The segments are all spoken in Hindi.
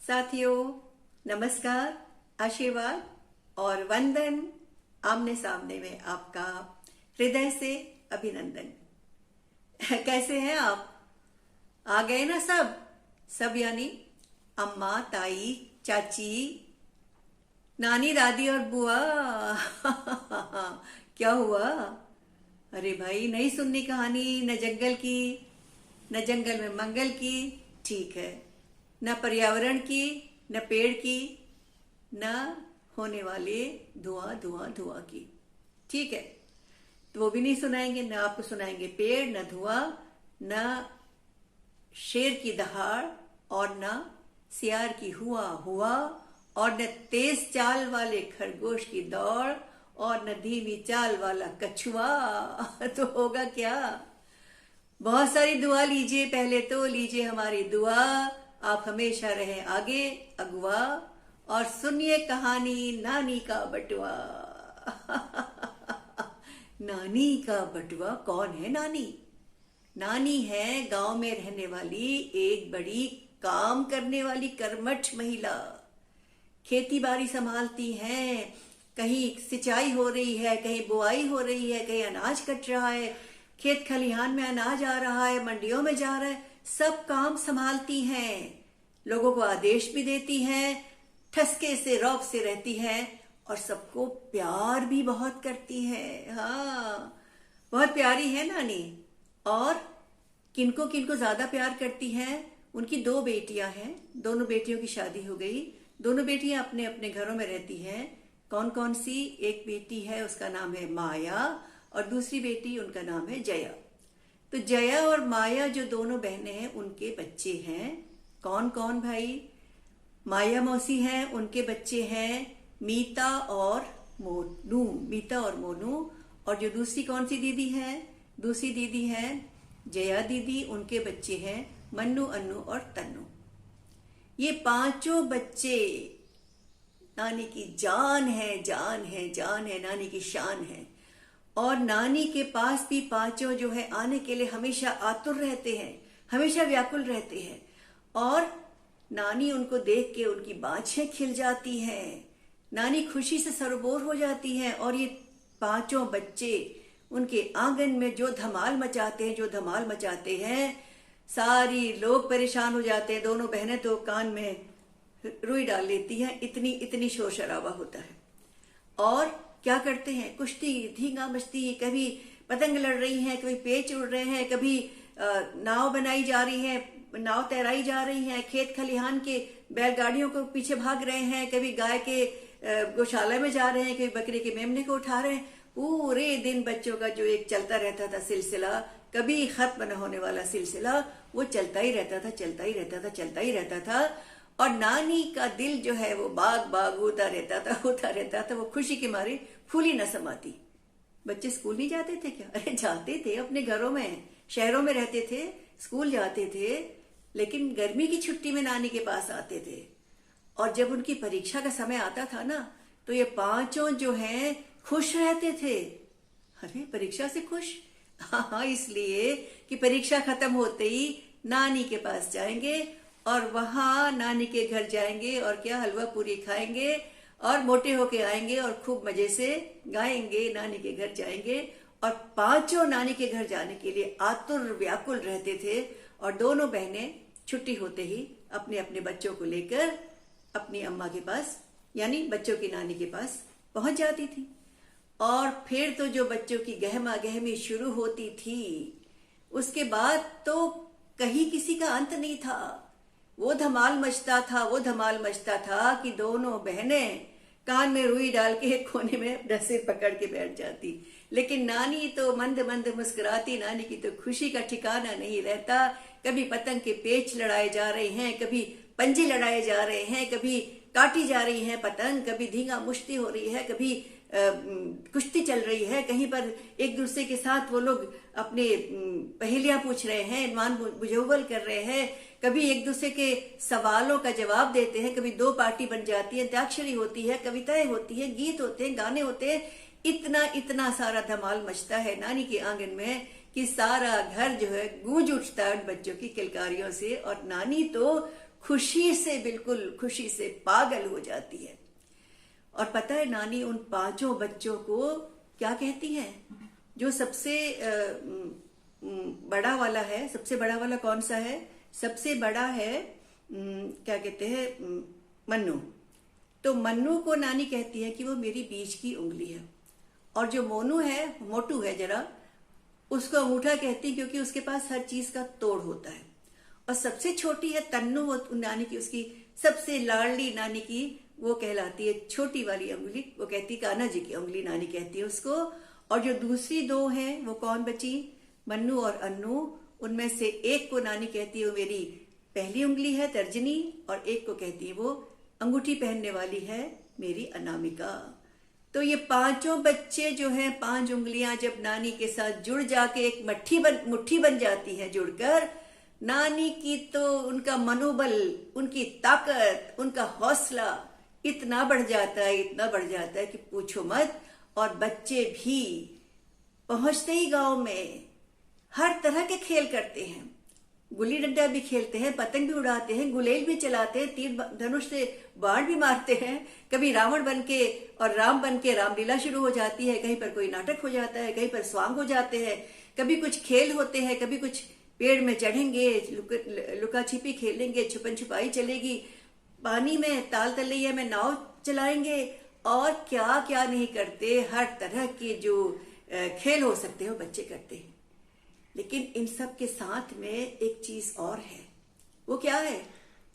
साथियों, नमस्कार, आशीर्वाद और वंदन आमने सामने में आपका हृदय से अभिनंदन। कैसे हैं आप? आ गए ना सब यानी अम्मा, ताई, चाची, नानी, दादी और बुआ। क्या हुआ? अरे भाई, नहीं सुननी कहानी न जंगल की, न जंगल में मंगल की। ठीक है, न पर्यावरण की, न पेड़ की, न होने वाले धुआं धुआं धुआं की। ठीक है, तो वो भी नहीं सुनाएंगे। न आपको सुनाएंगे पेड़, न धुआं, न शेर की दहाड़, और न सियार की हुआ हुआ, और न तेज चाल वाले खरगोश की दौड़, और न धीमी चाल वाला कछुआ। तो होगा क्या? बहुत सारी दुआ लीजिए। पहले तो लीजिए हमारी दुआ, आप हमेशा रहें आगे अगुआ, और सुनिए कहानी नानी का बटुआ। नानी का बटुआ कौन है? नानी नानी है गांव में रहने वाली एक बड़ी काम करने वाली कर्मठ महिला। खेती बाड़ी संभालती हैं, कहीं सिंचाई हो रही है, कहीं बुआई हो रही है, कहीं अनाज कट रहा है, खेत खलिहान में अनाज आ रहा है, मंडियों में जा रहा है। सब काम संभालती हैं, लोगों को आदेश भी देती हैं, ठसके से रौब से रहती हैं, और सबको प्यार भी बहुत करती है। हाँ, बहुत प्यारी है नानी। और किनको किनको ज्यादा प्यार करती हैं? उनकी 2 बेटियां हैं, दोनों बेटियों की शादी हो गई, दोनों बेटियां अपने अपने घरों में रहती हैं। कौन कौन सी? एक बेटी है, उसका नाम है माया, और दूसरी बेटी उनका नाम है जया। तो जया और माया जो दोनों बहनें हैं, उनके बच्चे हैं। कौन कौन भाई? माया मौसी हैं, उनके बच्चे हैं मीता और मोनू। मीता और मोनू। और जो दूसरी कौन सी दीदी है? दूसरी दीदी है जया दीदी, उनके बच्चे हैं मन्नू, अन्नू और तन्नू। ये 5 बच्चे नानी की जान है, जान है, जान है, नानी की शान है। और नानी के पास भी 5 जो है आने के लिए हमेशा आतुर रहते हैं, हमेशा व्याकुल रहते हैं। और नानी उनको देख के उनकी बाँछें खिल जाती हैं, नानी खुशी से सरबोर हो जाती हैं। और ये 5 बच्चे उनके आंगन में जो धमाल मचाते हैं, जो धमाल मचाते हैं, सारी लोग परेशान हो जाते हैं। दोनों बहनें तो कान में रुई डाल लेती हैं, इतनी इतनी शोर शराबा होता है। और क्या करते हैं? कुश्ती, धींगा मस्ती, कभी पतंग लड़ रही हैं, कभी पेच उड़ रहे हैं, कभी नाव बनाई जा रही है, नाव तैराई जा रही है, खेत खलिहान के बैलगाड़ियों को पीछे भाग रहे हैं, कभी गाय के गौशाला में जा रहे हैं, कभी बकरी के मेमने को उठा रहे हैं। पूरे दिन बच्चों का जो एक चलता रहता था सिलसिला, कभी खत्म न होने वाला सिलसिला, वो चलता ही रहता था, चलता ही रहता था, चलता ही रहता था। और नानी का दिल जो है वो बाग बाग होता रहता था, होता रहता था। वो खुशी के मारे फूली न समाती। बच्चे स्कूल नहीं जाते थे क्या? अरे जाते थे, अपने घरों में, शहरों में रहते थे, स्कूल जाते थे, लेकिन गर्मी की छुट्टी में नानी के पास आते थे। और जब उनकी परीक्षा का समय आता था ना, तो ये 5 जो हैं खुश रहते थे। अरे परीक्षा से खुश? हाँ, इसलिए कि परीक्षा खत्म होते ही नानी के पास जाएंगे, और वहां नानी के घर जाएंगे, और क्या हलवा पूरी खाएंगे, और मोटे होके आएंगे, और खूब मजे से गाएंगे, नानी के घर जाएंगे। और 5 नानी के घर जाने के लिए आतुर व्याकुल रहते थे। और दोनों बहनें छुट्टी होते ही अपने अपने बच्चों को लेकर अपनी अम्मा के पास, यानी बच्चों की नानी के पास पहुंच जाती थी। और फिर तो जो बच्चों की गहमा गहमी शुरू होती थी, उसके बाद तो कहीं किसी का अंत नहीं था। वो धमाल मचता था, वो धमाल मचता था कि दोनों बहनें कान में रुई डाल के एक कोने में अपना सिर पकड़ के बैठ जाती। लेकिन नानी तो मंद मंद मुस्कुराती, नानी की तो खुशी का ठिकाना नहीं रहता। कभी पतंग के पेच लड़ाए जा रहे हैं, कभी पंजे लड़ाए जा रहे हैं, कभी काटी जा रही है पतंग, कभी धींगा मुश्ती हो रही है, कभी कुश्ती चल रही है, कहीं पर एक दूसरे के साथ वो लोग अपने पहेलियां पूछ रहे हैं, मान बुझौल कर रहे हैं, कभी एक दूसरे के सवालों का जवाब देते हैं, कभी 2 पार्टी बन जाती है, अंताक्षरी होती है, कविताएं होती है, गीत होते हैं, गाने होते हैं। इतना इतना सारा धमाल मचता है नानी के आंगन में कि सारा घर जो है गूंज उठता है बच्चों की किलकारियों से। और नानी तो खुशी से, बिल्कुल खुशी से पागल हो जाती है। और पता है नानी उन 5 बच्चों को क्या कहती है? जो सबसे बड़ा वाला है, सबसे बड़ा वाला कौन सा है? सबसे बड़ा है क्या कहते हैं, मन्नू। तो मन्नू को नानी कहती है कि वो मेरी बीच की उंगली है। और जो मोनू है, मोटू है जरा, उसको अंगूठा कहती है क्योंकि उसके पास हर चीज का तोड़ होता है। और सबसे छोटी है तन्नू, वो नानी की, उसकी सबसे लाडली नानी की, वो कहलाती है छोटी वाली उंगली, वो कहती है कान्हा जी की उंगली, नानी कहती है उसको। और जो दूसरी 2 हैं वो कौन बची? मन्नू और अन्नू। उनमें से एक को नानी कहती है वो मेरी पहली उंगली है, तर्जनी, और एक को कहती है वो अंगूठी पहनने वाली है, मेरी अनामिका। तो ये 5 बच्चे जो हैं, 5 उंगलियां जब नानी के साथ जुड़ जाके एक मुट्ठी बन जाती है जुड़कर, नानी की तो उनका मनोबल, उनकी ताकत, उनका हौसला इतना बढ़ जाता है, इतना बढ़ जाता है कि पूछो मत। और बच्चे भी पहुंचते ही गांव में हर तरह के खेल करते हैं। गुल्ली डंडा भी खेलते हैं, पतंग भी उड़ाते हैं, गुलेल भी चलाते हैं, तीर धनुष से बाण भी मारते हैं। कभी रावण बन के और राम बन के रामलीला शुरू हो जाती है, कहीं पर कोई नाटक हो जाता है, कहीं पर स्वांग हो जाते हैं, कभी कुछ खेल होते हैं, कभी कुछ पेड़ में चढ़ेंगे, लुका छिपी खेलेंगे, छुपन छुपाई चलेगी, पानी में ताल तलैया में नाव चलाएंगे, और क्या क्या नहीं करते। हर तरह के जो खेल हो सकते हैं वो बच्चे करते हैं। लेकिन इन सब के साथ में एक चीज और है। वो क्या है?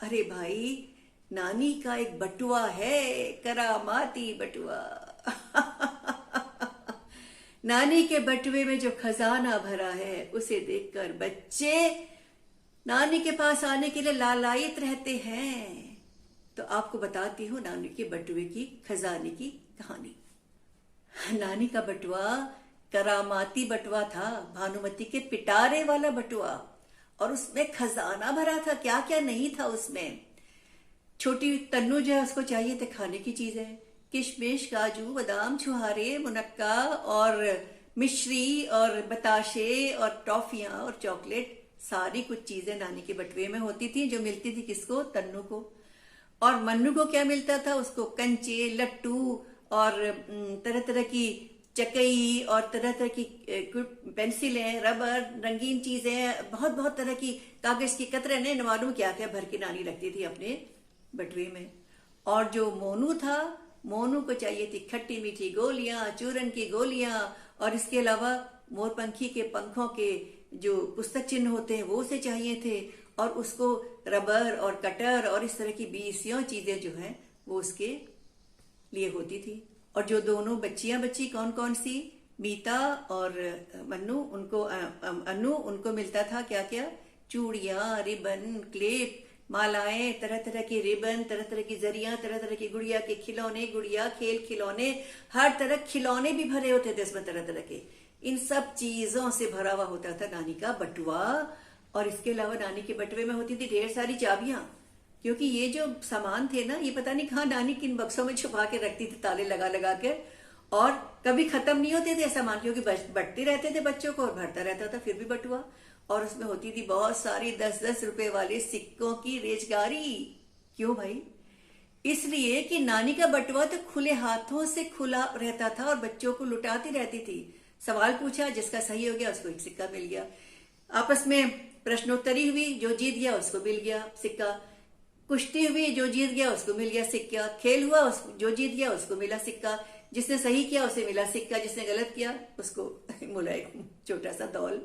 अरे भाई, नानी का एक बटुआ है, करामाती बटुआ। नानी के बटुए में जो खजाना भरा है, उसे देखकर बच्चे नानी के पास आने के लिए लालायित रहते हैं। तो आपको बताती हूँ नानी के बटुए की, खजाने की कहानी। नानी का बटुआ करामाती बटुआ था, भानुमति के पिटारे वाला बटुआ, और उसमें खजाना भरा था। क्या क्या नहीं था उसमें। छोटी तन्नू जो है उसको चाहिए थे खाने की चीजें, किशमिश, काजू, बादाम, छुहारे, मुनक्का और मिश्री और बताशे और टॉफियां और चॉकलेट, सारी कुछ चीजें नानी के बटुए में होती थी, जो मिलती थी किसको? तन्नू को। और मन्नू को क्या मिलता था? उसको कंचे, लट्टू और तरह तरह की चकई और तरह तरह की पेंसिलें, रबर, रंगीन चीजें, बहुत बहुत तरह की कागज की कतरने, न मालूम क्या क्या भर के नानी रखती थी अपने बटुए में। और जो मोनू था, मोनू को चाहिए थी खट्टी मीठी गोलियां, चूरन की गोलियां, और इसके अलावा मोरपंखी के पंखों के जो पुस्तक चिन्ह होते हैं वो उसे चाहिए थे, और उसको रबर और कटर और इस तरह की 20 चीजें जो हैं वो उसके लिए होती थी। और जो दोनों बच्चियां बची, कौन कौन सी? मीता और मन्नू, उनको अन्नू, उनको मिलता था क्या क्या? चूड़ियां, रिबन, क्लिप, मालाएं, तरह तरह की रिबन, तरह तरह की जरियां, तरह तरह की गुड़िया के खिलौने, गुड़िया खेल खिलौने, हर तरह खिलौने भी भरे होते थे इसमें, तरह तरह के। इन सब चीजों से भरा हुआ होता था नानी का बटुआ। और इसके अलावा नानी के बटुए में होती थी ढेर सारी चाबियां, क्योंकि ये जो सामान थे ना, ये पता नहीं कहाँ नानी किन बक्सों में छुपा के रखती थी ताले लगा लगा के, और कभी खत्म नहीं होते थे सामान, क्योंकि बंटते रहते थे बच्चों को और भरता रहता था फिर भी बटुआ। और उसमें होती थी बहुत सारी 10-10 रुपए वाले सिक्कों की रेजगारी। क्यों भाई? इसलिए कि नानी का बटुआ तो खुले हाथों से खुला रहता था और बच्चों को लुटाती रहती थी। सवाल पूछा, जिसका सही हो गया उसको एक सिक्का मिल गया। आपस में प्रश्नोत्तरी हुई, जो जीत गया उसको मिल गया सिक्का। कुश्ती हुई, जो जीत गया उसको मिल गया सिक्का। खेल हुआ, जो जीत गया उसको मिला सिक्का। जिसने सही किया उसे मिला सिक्का, जिसने गलत किया उसको मिला एक छोटा सा दौल।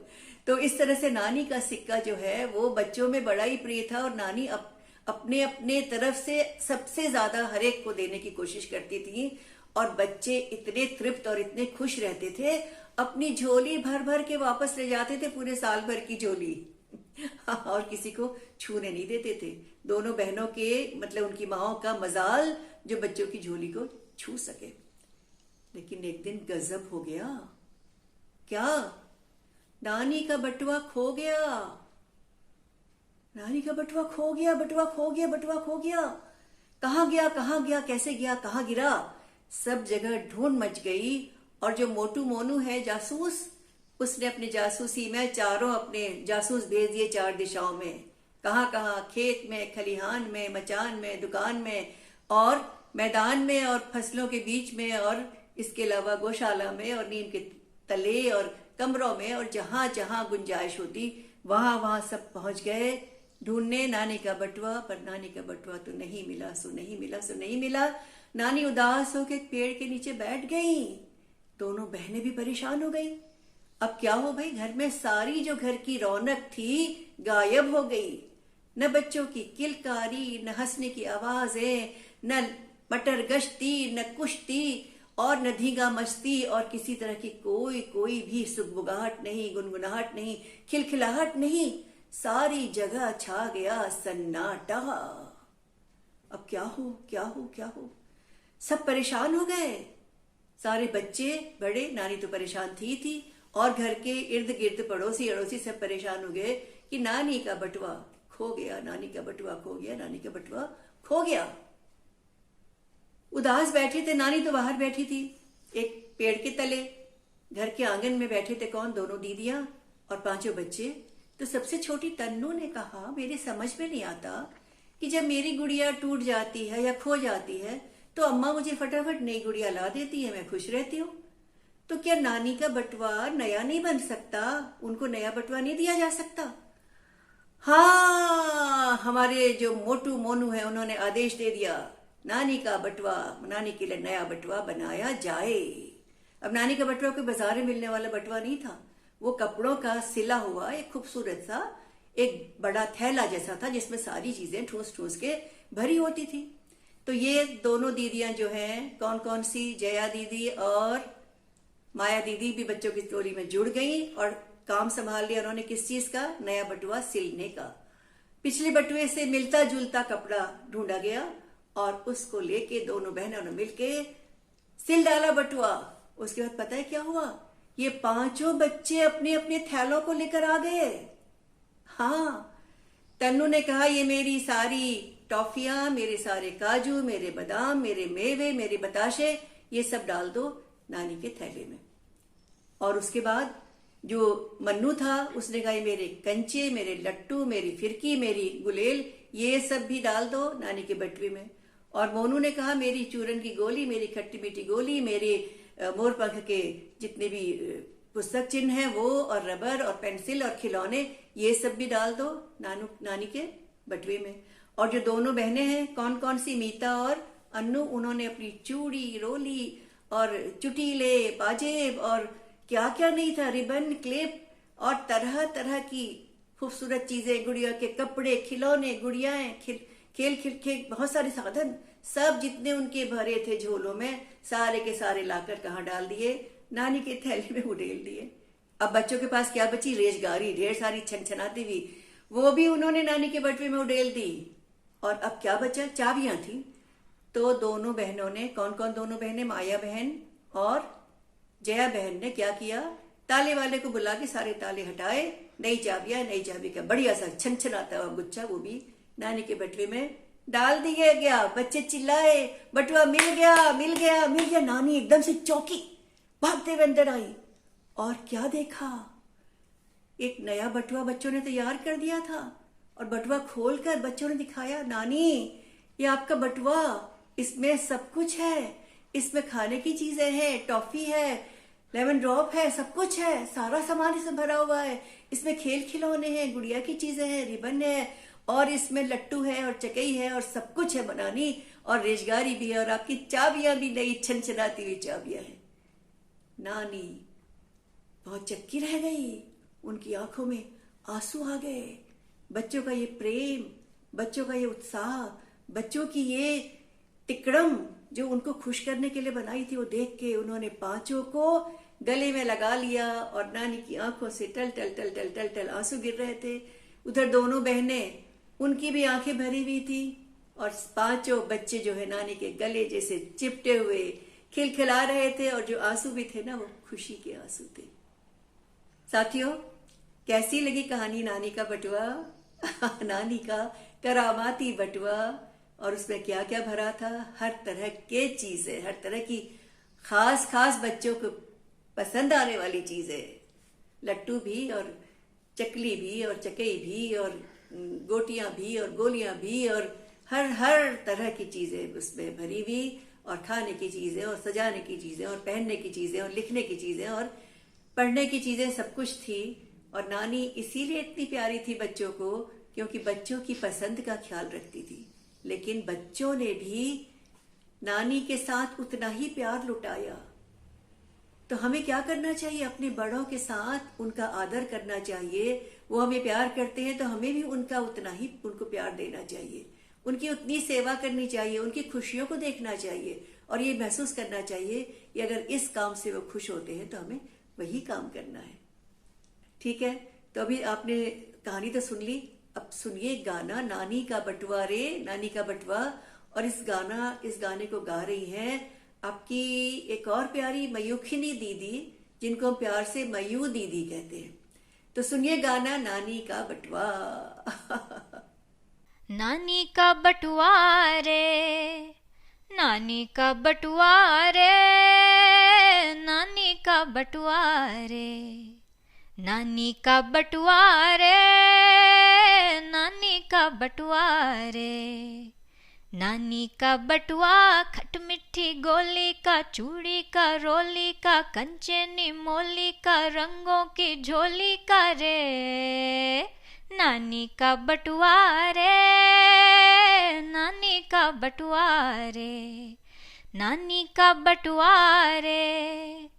तो इस तरह से नानी का सिक्का जो है वो बच्चों में बड़ा ही प्रिय था, और नानी अपने अपने तरफ से सबसे ज्यादा हर एक को देने की कोशिश करती थी। और बच्चे इतने तृप्त और इतने खुश रहते थे, अपनी झोली भर भर के वापस ले जाते थे, पूरे साल भर की झोली। और किसी को छूने नहीं देते थे। दोनों बहनों के, मतलब उनकी माओ का मजाल जो बच्चों की झोली को छू सके। लेकिन एक दिन गजब हो गया। क्या? नानी का बटुआ खो गया। नानी का बटुआ खो गया, बटुआ खो गया, बटुआ खो गया। कहाँ गया, कहाँ गया, कैसे गया, कहाँ गिरा? सब जगह ढूंढ मच गई। और जो मोटू मोनू है जासूस, उसने अपनी जासूसी में चारों अपने जासूस भेज दिए 4 दिशाओं में। कहाँ कहाँ, खेत में, खलिहान में, मचान में, दुकान में और मैदान में और फसलों के बीच में और इसके अलावा गौशाला में और नीम के तले और कमरों में और जहां जहां गुंजाइश होती वहां वहां सब पहुंच गए ढूंढने नानी का बटुआ। पर नानी का बटुआ तो नहीं मिला, सो नहीं मिला, सो नहीं मिला। नानी उदास होकर एक पेड़ के नीचे बैठ गई। दोनों बहनें भी परेशान हो गई। अब क्या हो भाई, घर में सारी जो घर की रौनक थी गायब हो गई। न बच्चों की किलकारी, न हंसने की आवाजें, न मटर गश्ती, न कुश्ती और न धींगा मस्ती और किसी तरह की कोई भी सुगबुगाहट नहीं, गुनगुनाहट नहीं, खिलखिलाहट नहीं। सारी जगह छा गया सन्नाटा। अब क्या हो, क्या हो, क्या हो? सब परेशान हो गए। सारे बच्चे बड़े, नानी तो परेशान थी और घर के इर्द गिर्द पड़ोसी अड़ोसी सब परेशान हो गए कि नानी का बटुआ खो गया, नानी का बटुआ खो गया, नानी का बटुआ खो गया। उदास बैठे थे। नानी तो बाहर बैठी थी एक पेड़ के तले। घर के आंगन में बैठे थे कौन? दोनों दीदियां और पांचों बच्चे। तो सबसे छोटी तन्नू ने कहा, मेरे समझ में नहीं आता कि जब मेरी गुड़िया टूट जाती है या खो जाती है तो अम्मा मुझे फटाफट नई गुड़िया ला देती है, मैं खुश रहती हूँ। तो क्या नानी का बटुआ नया नहीं बन सकता? उनको नया बटुआ नहीं दिया जा सकता? हाँ, हमारे जो मोटू मोनू है उन्होंने आदेश दे दिया, नानी का बटुआ, नानी के लिए नया बटुआ बनाया जाए। अब नानी का बटुआ कोई बाजार में मिलने वाला बटुआ नहीं था। वो कपड़ों का सिला हुआ एक खूबसूरत सा एक बड़ा थैला जैसा था जिसमें सारी चीजें ठूस ठूस के भरी होती थी। तो ये दोनों दीदियां जो हैं, कौन कौन सी, जया दीदी और माया दीदी भी बच्चों की टोली में जुड़ गई और काम संभाल लिया उन्होंने। किस चीज का? नया बटुआ सिलने का। पिछले बटुए से मिलता जुलता कपड़ा ढूंढा गया और उसको लेके दोनों बहनों ने मिलके सिल डाला बटुआ। उसके बाद पता है क्या हुआ? ये पांचों बच्चे अपने अपने थैलों को लेकर आ गए। हाँ, तन्नू ने कहा, ये मेरी सारी टॉफियां, मेरे सारे काजू, मेरे बादाम, मेरे मेवे, मेरे बताशे, ये सब डाल दो नानी के थैले में। और उसके बाद जो मन्नू था उसने कहा, ये मेरे कंचे, मेरे लट्टू, मेरी फिरकी, मेरी गुलेल, ये सब भी डाल दो नानी के बटुए में। और मोनू ने कहा, मेरी चूरन की गोली, मेरी खट्टी मीठी गोली, मेरे मोर पंख के जितने भी पुस्तक चिन्ह हैं वो, और रबर और पेंसिल और खिलौने, ये सब भी डाल दो नानी के बटुए में। और जो दोनों बहनें हैं, कौन कौन सी, मीता और अन्नू, उन्होंने अपनी चूड़ी, रोली और चुटीले, पाजेब और क्या क्या नहीं था, रिबन, क्लिप और तरह तरह की खूबसूरत चीजें, गुड़िया के कपड़े, खिलौने, गुड़ियाएं, खेल बहुत सारे साधन, सब जितने उनके भरे थे झोलों में, सारे के सारे लाकर कहाँ डाल दिए? नानी के थैले में उड़ेल दिए। अब बच्चों के पास क्या बची? रेजगारी, ढेर सारी छनछनाती हुई, वो भी उन्होंने नानी के बटुए में उड़ेल दी। और अब क्या बचा? चाबियां थी। तो दोनों बहनों ने, कौन कौन दोनों बहनें, माया बहन और जया बहन ने क्या किया? ताले वाले को बुला के सारे ताले हटाए, नई चाबी का बढ़िया सा छनछनाता हुआ गुच्छा वो भी नानी के बटुए में डाल दिया गया। बच्चे चिल्लाए, बटुआ मिल गया, मिल गया, मिल गया। नानी एकदम से चौंकी, भागते हुए अंदर आई और क्या देखा? एक नया बटुआ बच्चों ने तैयार कर दिया था और बटुआ खोलकर बच्चों ने दिखाया, नानी ये आपका बटुआ, इसमें सब कुछ है, इसमें खाने की चीजें हैं, टॉफी है, लेमन ड्रॉप है, सब कुछ है, सारा सामान इसमें भरा हुआ है, इसमें खेल खिलौने हैं, गुड़िया की चीजें हैं, रिबन है और इसमें लट्टू है और चकई है और सब कुछ है बनानी, और रेजगारी भी है और आपकी चाबियां भी नई छनछनाती हुई चाबियां हैं। नानी बहुत चक्की रह गई, उनकी आंखों में आंसू आ गए। बच्चों का ये प्रेम, बच्चों का ये उत्साह, बच्चों की ये तिकड़म जो उनको खुश करने के लिए बनाई थी, वो देख के उन्होंने पांचों को गले में लगा लिया और नानी की आंखों से टल टल टल टल टल टल आंसू गिर रहे थे। उधर दोनों बहनें, उनकी भी आंखें भरी हुई थी और पांचों बच्चे जो है नानी के गले जैसे चिपटे हुए खिलखिला रहे थे, और जो आंसू भी थे ना वो खुशी के आंसू थे। साथियों, कैसी लगी कहानी नानी का बटुआ? नानी का करामाती बटुआ, और उसमें क्या क्या भरा था? हर तरह के चीजें, हर तरह की खास खास बच्चों को पसंद आने वाली चीजें, लट्टू भी और चकली भी और चकई भी और गोटियां भी और गोलियां भी और हर तरह की चीजें उसमें भरी हुई, और खाने की चीजें और सजाने की चीजें और पहनने की चीजें और लिखने की चीजें और पढ़ने की चीजें, सब कुछ थी। और नानी इसीलिए इतनी प्यारी थी बच्चों को, क्योंकि बच्चों की पसंद का ख्याल रखती थी। लेकिन बच्चों ने भी नानी के साथ उतना ही प्यार लुटाया। तो हमें क्या करना चाहिए? अपने बड़ों के साथ उनका आदर करना चाहिए। वो हमें प्यार करते हैं तो हमें भी उनका उतना ही उनको प्यार देना चाहिए, उनकी उतनी सेवा करनी चाहिए, उनकी खुशियों को देखना चाहिए और ये महसूस करना चाहिए कि अगर इस काम से वो खुश होते हैं तो हमें वही काम करना है। ठीक है, तो अभी आपने कहानी तो सुन ली, अब सुनिए गाना नानी का बटुआ रे, नानी का बटुआ। और इस गाने को गा रही हैं आपकी एक और प्यारी मयूखिनी दीदी, जिनको हम प्यार से मयू दीदी कहते हैं। तो सुनिए गाना नानी का बटुआ। नानी का बटुआ रे, नानी का बटुआ रे, नानी का बटुआ रे, नानी का बटुआ रे, नानी का बटुआ रे, नानी का बटुआ खट मिठी गोली का, चूड़ी का रोली का, कंचे निमोली का, रंगों की झोली का रे। नानी का बटुआ रे, नानी का बटुआ रे, नानी का बटुआ रे,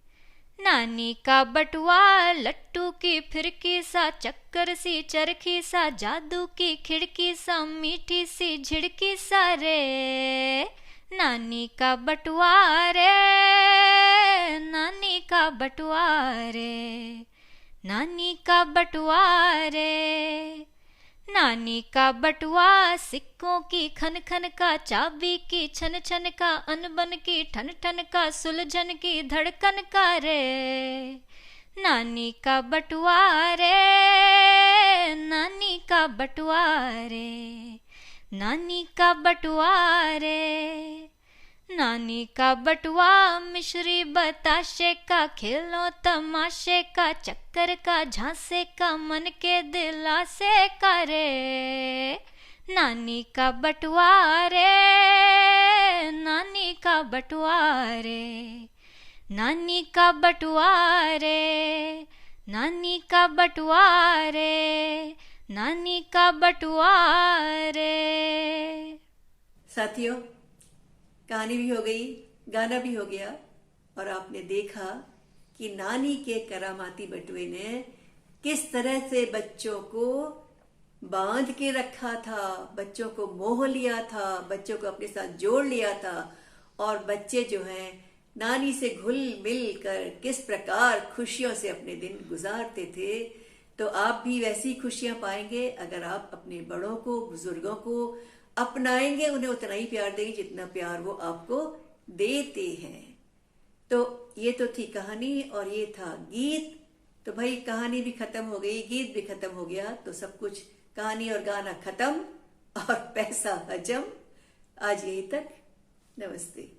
नानी का बटुआ लट्टू की फिरकी सा, चक्कर सी चरखी सा, जादू की खिड़की सा, मीठी सी झिड़की सा रे। नानी का बटुआ रे, नानी का बटुआ रे, नानी का बटुआ रे, नानी का बटुआ सिक्कों की खन खन का, चाबी की छन छन का, अनबन की ठन ठन का, सुलझन की धड़कन का रे। नानी का बटुआ रे, नानी का बटुआ रे, नानी का बटुआ रे, नानी का बटुआ मिश्री बताशे का, खेलों तमाशे का, चक्कर का झांसे का, मन के दिलासे का रे। नानी का बटुआ रे, नानी का बटुआ रे, नानी का बटुआ रे, नानी का बटुआ रे, नानी का बटुआ रे। साथियों, कहानी भी हो गई, गाना भी हो गया, और आपने देखा कि नानी के करामाती बटुए ने किस तरह से बच्चों को बांध के रखा था, बच्चों को मोह लिया था, बच्चों को अपने साथ जोड़ लिया था, और बच्चे जो हैं नानी से घुल मिल कर किस प्रकार खुशियों से अपने दिन गुजारते थे। तो आप भी वैसी खुशियां पाएंगे अगर आप अपने बड़ों को, बुजुर्गों को अपनाएंगे, उन्हें उतना ही प्यार देंगे जितना प्यार वो आपको देते हैं। तो ये तो थी कहानी और ये था गीत। तो भाई कहानी भी खत्म हो गई, गीत भी खत्म हो गया, तो सब कुछ कहानी और गाना खत्म और पैसा हजम। आज यहीं तक, नमस्ते।